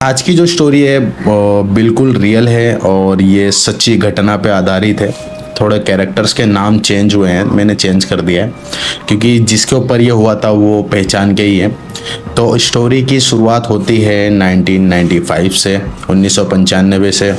आज की जो स्टोरी है वो बिल्कुल रियल है और ये सच्ची घटना पे आधारित है। थोड़े कैरेक्टर्स के नाम चेंज हुए हैं, मैंने चेंज कर दिया है क्योंकि जिसके ऊपर ये हुआ था वो पहचान के ही है। तो स्टोरी की शुरुआत होती है 1995 से 1995 से।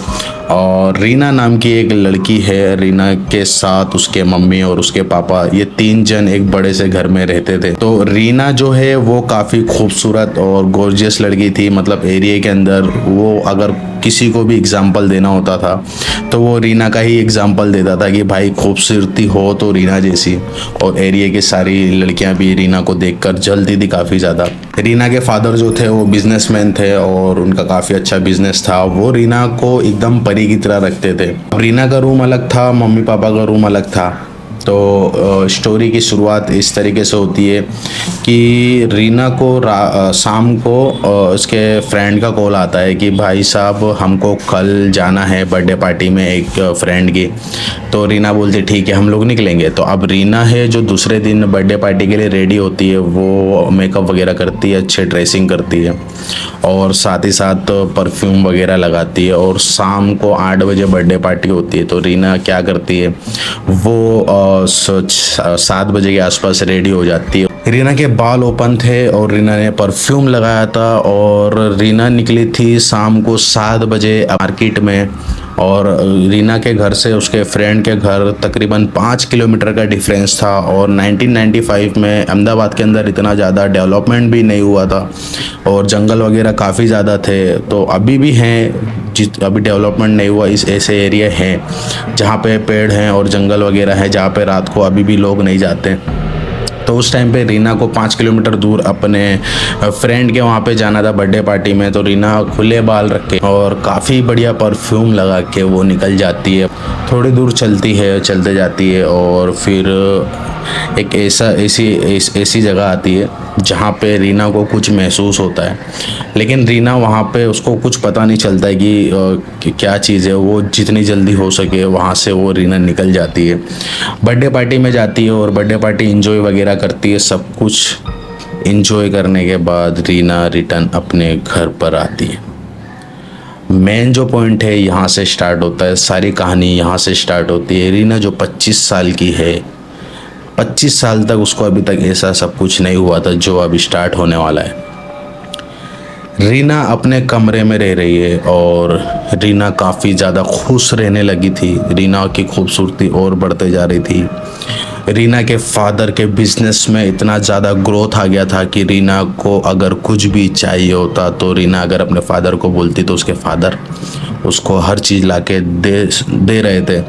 और रीना नाम की एक लड़की है। रीना के साथ उसके मम्मी और उसके पापा, ये तीन जन एक बड़े से घर में रहते थे। तो रीना जो है वो काफ़ी खूबसूरत और गॉर्जियस लड़की थी। मतलब एरिया के अंदर वो अगर किसी को भी एग्जाम्पल देना होता था तो वो रीना का ही एग्जाम्पल देता था कि भाई खूबसूरती हो तो रीना जैसी। और एरिया की सारी लड़कियां भी रीना को देखकर जलती थी काफ़ी ज़्यादा। रीना के फादर जो थे वो बिजनेसमैन थे और उनका काफ़ी अच्छा बिजनेस था। वो रीना को एकदम परी की तरह रखते थे। रीना का रूम अलग था, मम्मी पापा का रूम अलग था। तो स्टोरी की शुरुआत इस तरीके से होती है कि रीना को शाम को उसके फ्रेंड का कॉल आता है कि भाई साहब हमको कल जाना है बर्थडे पार्टी में एक फ्रेंड की। तो रीना बोलती ठीक है हम लोग निकलेंगे। तो अब रीना है जो दूसरे दिन बर्थडे पार्टी के लिए रेडी होती है, वो मेकअप वगैरह करती है, अच्छे ड्रेसिंग करती है और साथ ही साथ परफ्यूम वगैरह लगाती है। और शाम को 8 बजे बर्थडे पार्टी होती है। तो रीना क्या करती है, वो 7 बजे के आसपास रेडी हो जाती है। रीना के बाल ओपन थे और रीना ने परफ्यूम लगाया था और रीना निकली थी शाम को 7 बजे मार्केट में। और रीना के घर से उसके फ्रेंड के घर तकरीबन 5 किलोमीटर का डिफरेंस था। और 1995 में अहमदाबाद के अंदर इतना ज़्यादा डेवलपमेंट भी नहीं हुआ था और जंगल वगैरह काफ़ी ज़्यादा थे। तो अभी भी हैं, अभी डेवलपमेंट नहीं हुआ, इस ऐसे एरिया हैं जहाँ पे पेड़ हैं और जंगल वगैरह है, जहाँ पे रात को अभी भी लोग नहीं जाते। तो उस टाइम पे रीना को 5 किलोमीटर दूर अपने फ्रेंड के वहाँ पे जाना था बर्थडे पार्टी में। तो रीना खुले बाल रख के और काफ़ी बढ़िया परफ्यूम लगा के वो निकल जाती है। थोड़ी दूर चलती है, चलते जाती है और फिर एक ऐसी जगह आती है जहाँ पे रीना को कुछ महसूस होता है। लेकिन रीना वहाँ पे उसको कुछ पता नहीं चलता है कि क्या चीज़ है। वो जितनी जल्दी हो सके वहाँ से वो रीना निकल जाती है, बर्थडे पार्टी में जाती है और बर्थडे पार्टी एंजॉय वगैरह करती है। सब कुछ एंजॉय करने के बाद रीना रिटर्न अपने घर पर आती है। मेन जो पॉइंट है यहाँ से स्टार्ट होता है, सारी कहानी यहाँ से स्टार्ट होती है। रीना जो 25 साल की है, 25 साल तक उसको अभी तक ऐसा सब कुछ नहीं हुआ था जो अभी स्टार्ट होने वाला है। रीना अपने कमरे में रह रही है और रीना काफ़ी ज़्यादा खुश रहने लगी थी। रीना की खूबसूरती और बढ़ते जा रही थी। रीना के फादर के बिजनेस में इतना ज़्यादा ग्रोथ आ गया था कि रीना को अगर कुछ भी चाहिए होता तो रीना अगर अपने फादर को बोलती तो उसके फादर उसको हर चीज़ ला के दे रहे थे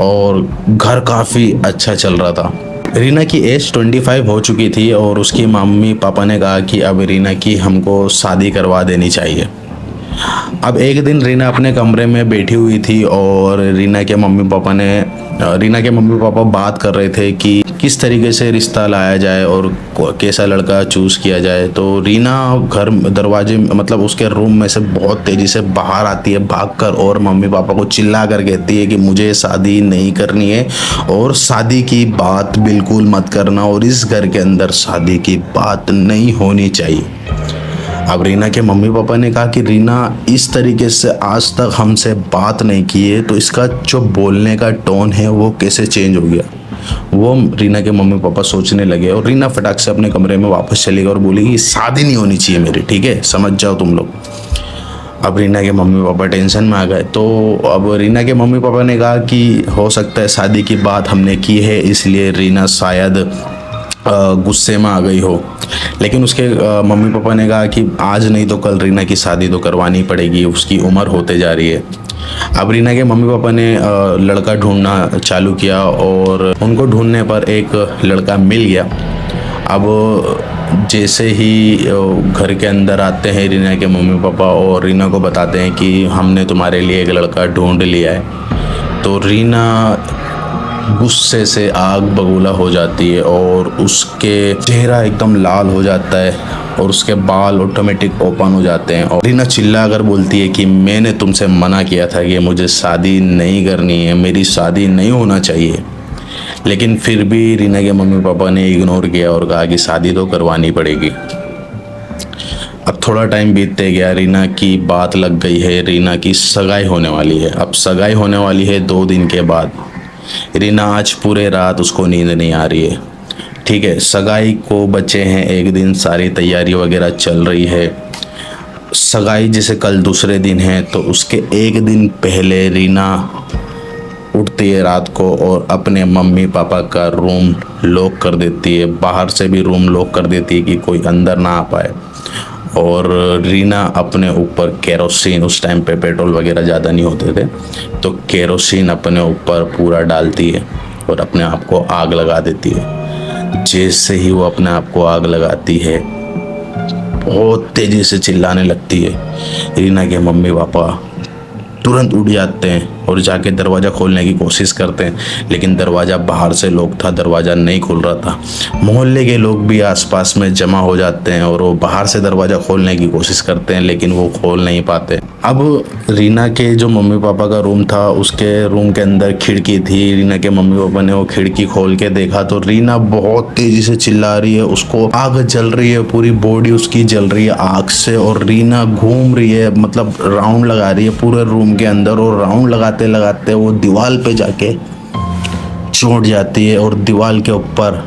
और घर काफ़ी अच्छा चल रहा था। रीना की एज 25 हो चुकी थी और उसकी मम्मी पापा ने कहा कि अब रीना की हमको शादी करवा देनी चाहिए। अब एक दिन रीना अपने कमरे में बैठी हुई थी और रीना के मम्मी पापा बात कर रहे थे कि किस तरीके से रिश्ता लाया जाए और कैसा लड़का चूज़ किया जाए। तो रीना घर दरवाजे मतलब उसके रूम में से बहुत तेज़ी से बाहर आती है भागकर और मम्मी पापा को चिल्ला कर कहती है कि मुझे शादी नहीं करनी है और शादी की बात बिल्कुल मत करना और इस घर के अंदर शादी की बात नहीं होनी चाहिए। अब रीना के मम्मी पापा ने कहा कि रीना इस तरीके से आज तक हमसे बात नहीं की है, तो इसका जो बोलने का टोन है वो कैसे चेंज हो गया। वो रीना के मम्मी पापा सोचने लगे और रीना फटाक से अपने कमरे में वापस चली गई और बोली कि शादी नहीं होनी चाहिए मेरी, ठीक है, समझ जाओ तुम लोग। अब रीना के मम्मी पापा टेंशन में आ गए। तो अब रीना के मम्मी पापा ने कहा कि हो सकता है शादी की बात हमने की है इसलिए रीना शायद गुस्से में आ गई हो। लेकिन उसके मम्मी पापा ने कहा कि आज नहीं तो कल रीना की शादी तो करवानी पड़ेगी, उसकी उम्र होते जा रही है। अब रीना के मम्मी पापा ने लड़का ढूंढना चालू किया और उनको ढूंढने पर एक लड़का मिल गया। अब जैसे ही घर के अंदर आते हैं रीना के मम्मी पापा और रीना को बताते हैं कि हमने तुम्हारे लिए एक लड़का ढूंढ लिया है। तो रीना गुस्से से आग बबूला हो जाती है और उसके चेहरा एकदम लाल हो जाता है और उसके बाल ऑटोमेटिक ओपन हो जाते हैं। और रीना चिल्ला कर बोलती है कि मैंने तुमसे मना किया था कि मुझे शादी नहीं करनी है, मेरी शादी नहीं होना चाहिए। लेकिन फिर भी रीना के मम्मी पापा ने इग्नोर किया और कहा कि शादी तो करवानी पड़ेगी। अब थोड़ा टाइम बीतते गया, रीना की बात लग गई है, रीना की सगाई होने वाली है। अब सगाई होने वाली है 2 दिन के बाद। रीना आज पूरे रात उसको नींद नहीं आ रही है। ठीक है, सगाई को बचे हैं 1 दिन, सारी तैयारी वगैरह चल रही है। सगाई जैसे कल दूसरे दिन है, तो उसके 1 दिन पहले रीना उठती है रात को और अपने मम्मी पापा का रूम लॉक कर देती है, बाहर से भी रूम लॉक कर देती है कि कोई अंदर ना आ पाए। और रीना अपने ऊपर केरोसिन, उस टाइम पे पेट्रोल वगैरह ज़्यादा नहीं होते थे, तो केरोसिन अपने ऊपर पूरा डालती है और अपने आप को आग लगा देती है। जैसे ही वो अपने आप को आग लगाती है, बहुत तेज़ी से चिल्लाने लगती है। रीना के मम्मी पापा तुरंत उठ जाते हैं और जाके दरवाज़ा खोलने की कोशिश करते हैं, लेकिन दरवाज़ा बाहर से लॉक था, दरवाज़ा नहीं खुल रहा था। मोहल्ले के लोग भी आसपास में जमा हो जाते हैं और वो बाहर से दरवाज़ा खोलने की कोशिश करते हैं, लेकिन वो खोल नहीं पाते। अब रीना के जो मम्मी पापा का रूम था, उसके रूम के अंदर खिड़की थी। रीना के मम्मी पापा ने वो खिड़की खोल के देखा तो रीना बहुत तेज़ी से चिल्ला रही है, उसको आग जल रही है, पूरी बॉडी उसकी जल रही है आग से, और रीना घूम रही है, मतलब राउंड लगा रही है पूरे रूम के अंदर, और राउंड लगाते लगाते वो दीवार पे जाके चोट जाती है और दीवार के ऊपर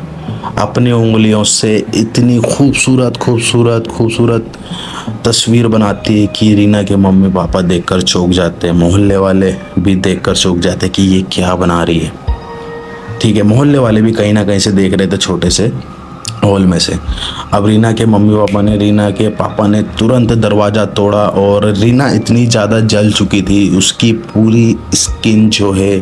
अपनी उंगलियों से इतनी खूबसूरत खूबसूरत खूबसूरत तस्वीर बनाती है कि रीना के मम्मी पापा देखकर चौंक जाते हैं, मोहल्ले वाले भी देखकर चौंक जाते हैं कि ये क्या बना रही है। ठीक है, मोहल्ले वाले भी कहीं ना कहीं से देख रहे थे, छोटे से हॉल में से। अब रीना के पापा ने तुरंत दरवाज़ा तोड़ा और रीना इतनी ज़्यादा जल चुकी थी, उसकी पूरी स्किन जो है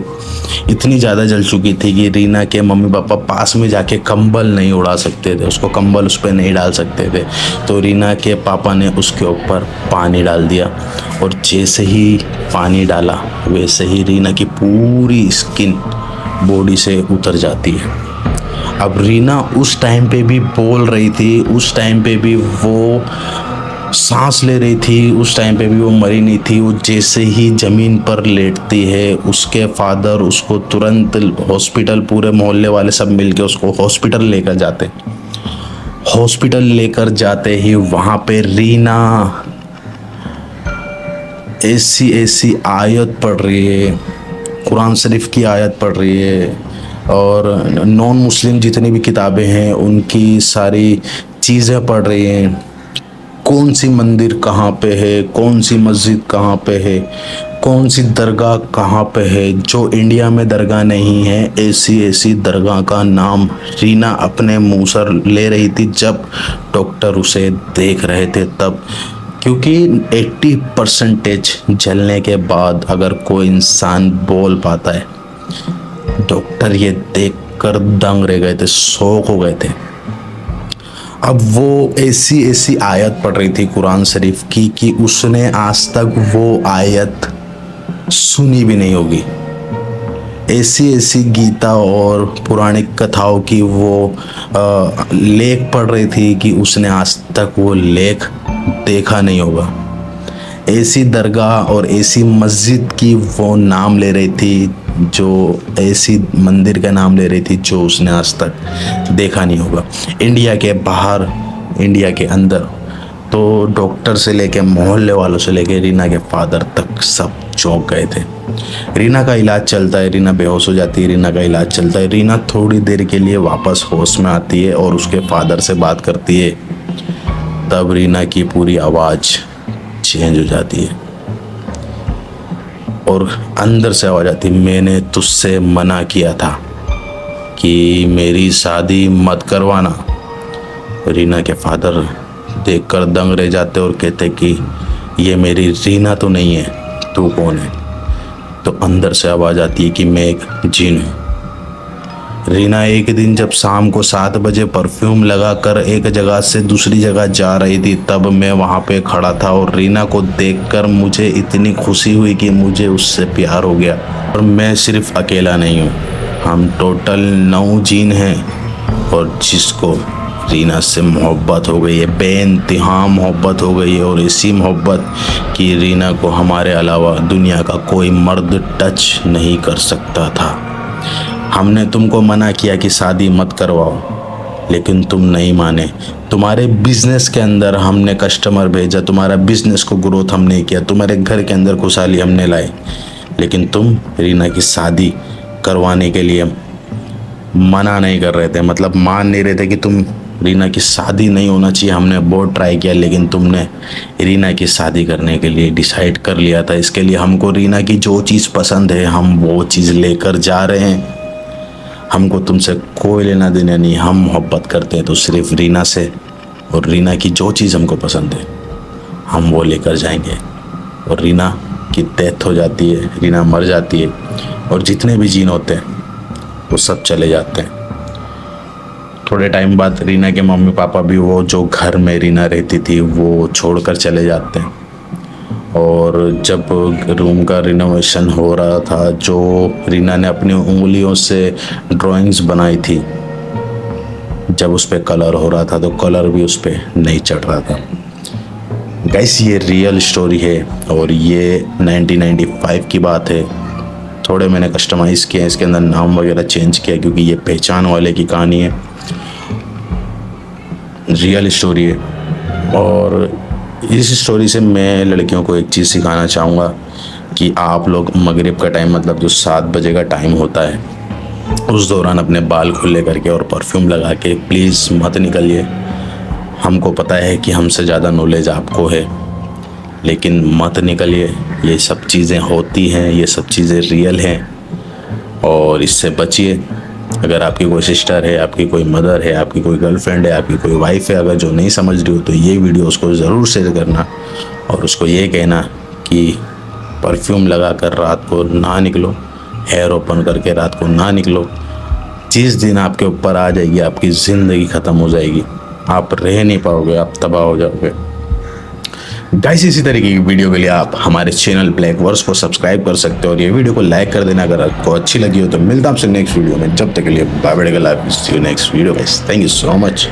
इतनी ज़्यादा जल चुकी थी कि रीना के मम्मी पापा पास में जाके कंबल नहीं उड़ा सकते थे, उसको कंबल उस पर नहीं डाल सकते थे। तो रीना के पापा ने उसके ऊपर पानी डाल दिया, और जैसे ही पानी डाला वैसे ही रीना की पूरी स्किन बॉडी से उतर जाती है। अब रीना उस टाइम पे भी बोल रही थी, उस टाइम पे भी वो सांस ले रही थी, उस टाइम पे भी वो मरी नहीं थी। वो जैसे ही ज़मीन पर लेटती है, उसके फादर उसको तुरंत हॉस्पिटल, पूरे मोहल्ले वाले सब मिलके उसको हॉस्पिटल लेकर जाते। हॉस्पिटल लेकर जाते ही वहाँ पे रीना ऐसी आयत पढ़ रही है, कुरान शरीफ की आयत पढ़ रही है, और नॉन मुस्लिम जितनी भी किताबें हैं उनकी सारी चीज़ें पढ़ रही हैं। कौन सी मंदिर कहाँ पे है, कौन सी मस्जिद कहाँ पे है, कौन सी दरगाह कहाँ पे है, जो इंडिया में दरगाह नहीं है, ऐसी दरगाह का नाम रीना अपने मुंह से ले रही थी जब डॉक्टर उसे देख रहे थे तब। क्योंकि 80% जलने के बाद अगर कोई इंसान बोल पाता है, डॉक्टर ये देखकर दंग रह गए थे, शौक हो गए थे। अब वो ऐसी आयत पढ़ रही थी कुरान शरीफ की कि उसने आज तक वो आयत सुनी भी नहीं होगी। ऐसी गीता और पौराणिक कथाओं की वो लेख पढ़ रही थी कि उसने आज तक वो लेख देखा नहीं होगा। ऐसी दरगाह और ऐसी मस्जिद की वो नाम ले रही थी, जो ऐसी मंदिर का नाम ले रही थी जो उसने आज तक देखा नहीं होगा, इंडिया के बाहर, इंडिया के अंदर। तो डॉक्टर से लेके मोहल्ले वालों से लेके रीना के फादर तक सब चौंक गए थे। रीना का इलाज चलता है, रीना बेहोश हो जाती है, रीना का इलाज चलता है, रीना थोड़ी देर के लिए वापस होश में आती है और उसके फादर से बात करती है। तब रीना की पूरी आवाज़ चेंज हो जाती है और अंदर से आवाज़ आती है, मैंने तुझसे मना किया था कि मेरी शादी मत करवाना। रीना के फादर देखकर दंग रह जाते और कहते कि ये मेरी रीना तो नहीं है, तू कौन है? तो अंदर से आवाज़ आती है कि मैं एक जिन हूँ। रीना एक दिन जब शाम को 7 बजे परफ्यूम लगाकर एक जगह से दूसरी जगह जा रही थी, तब मैं वहाँ पे खड़ा था और रीना को देखकर मुझे इतनी खुशी हुई कि मुझे उससे प्यार हो गया। और मैं सिर्फ अकेला नहीं हूँ, हम टोटल 9 जीन हैं और जिसको रीना से मोहब्बत हो गई है, बेइंतहा मोहब्बत हो गई है, और ऐसी मोहब्बत कि रीना को हमारे अलावा दुनिया का कोई मर्द टच नहीं कर सकता था। हमने तुमको मना किया कि शादी मत करवाओ, लेकिन तुम नहीं माने। तुम्हारे बिजनेस के अंदर हमने कस्टमर भेजा, तुम्हारा बिजनेस को ग्रोथ हमने किया, तुम्हारे घर के अंदर खुशहाली हमने लाई, लेकिन तुम रीना की शादी करवाने के लिए मना नहीं कर रहे थे, मतलब मान नहीं रहे थे कि तुम रीना की शादी नहीं होना चाहिए। हमने बहुत ट्राई किया, लेकिन तुमने रीना की शादी करने के लिए डिसाइड कर लिया था। इसके लिए हमको रीना की जो चीज़ पसंद है हम वो चीज़ लेकर जा रहे हैं। हमको तुमसे कोई लेना देना नहीं, हम मोहब्बत करते हैं तो सिर्फ रीना से, और रीना की जो चीज़ हमको पसंद है हम वो लेकर जाएंगे। और रीना की डेथ हो जाती है, रीना मर जाती है, और जितने भी जीन होते हैं वो सब चले जाते हैं। थोड़े टाइम बाद रीना के मम्मी पापा भी वो जो घर में रीना रहती थी वो छोड़कर चले जाते हैं। और जब रूम का रिनोवेशन हो रहा था, जो रीना ने अपनी उंगलियों से ड्राइंग्स बनाई थी, जब उस पर कलर हो रहा था तो कलर भी उस पर नहीं चढ़ रहा था। गाइस ये रियल स्टोरी है और ये 1995 की बात है। थोड़े मैंने कस्टमाइज़ किया, इसके अंदर नाम वगैरह चेंज किया क्योंकि ये पहचान वाले की कहानी है, रियल स्टोरी है। और इस स्टोरी से मैं लड़कियों को एक चीज़ सिखाना चाहूँगा कि आप लोग मगरिब का टाइम, मतलब जो 7 बजे का टाइम होता है, उस दौरान अपने बाल खुले करके और परफ्यूम लगा के प्लीज़ मत निकलिए। हमको पता है कि हमसे ज़्यादा नॉलेज आपको है, लेकिन मत निकलिए। ये सब चीज़ें होती हैं, ये सब चीज़ें रियल हैं और इससे बचिए। अगर आपकी कोई सिस्टर है, आपकी कोई मदर है, आपकी कोई गर्लफ्रेंड है, आपकी कोई वाइफ है, अगर जो नहीं समझ रही हो तो ये वीडियो उसको ज़रूर शेयर करना और उसको ये कहना कि परफ्यूम लगा कर रात को ना निकलो, हेयर ओपन करके रात को ना निकलो। जिस दिन आपके ऊपर आ जाएगी आपकी ज़िंदगी ख़त्म हो जाएगी, आप रह नहीं पाओगे, आप तबाह हो जाओगे। गाइस इसी तरीके की वीडियो के लिए आप हमारे चैनल ब्लैक वर्स को सब्सक्राइब कर सकते हो और ये वीडियो को लाइक कर देना अगर आपको अच्छी लगी हो तो। मिलता हूं आपसे नेक्स्ट वीडियो में, जब तक के लिए bye bye, see you next video guys, thank you so much.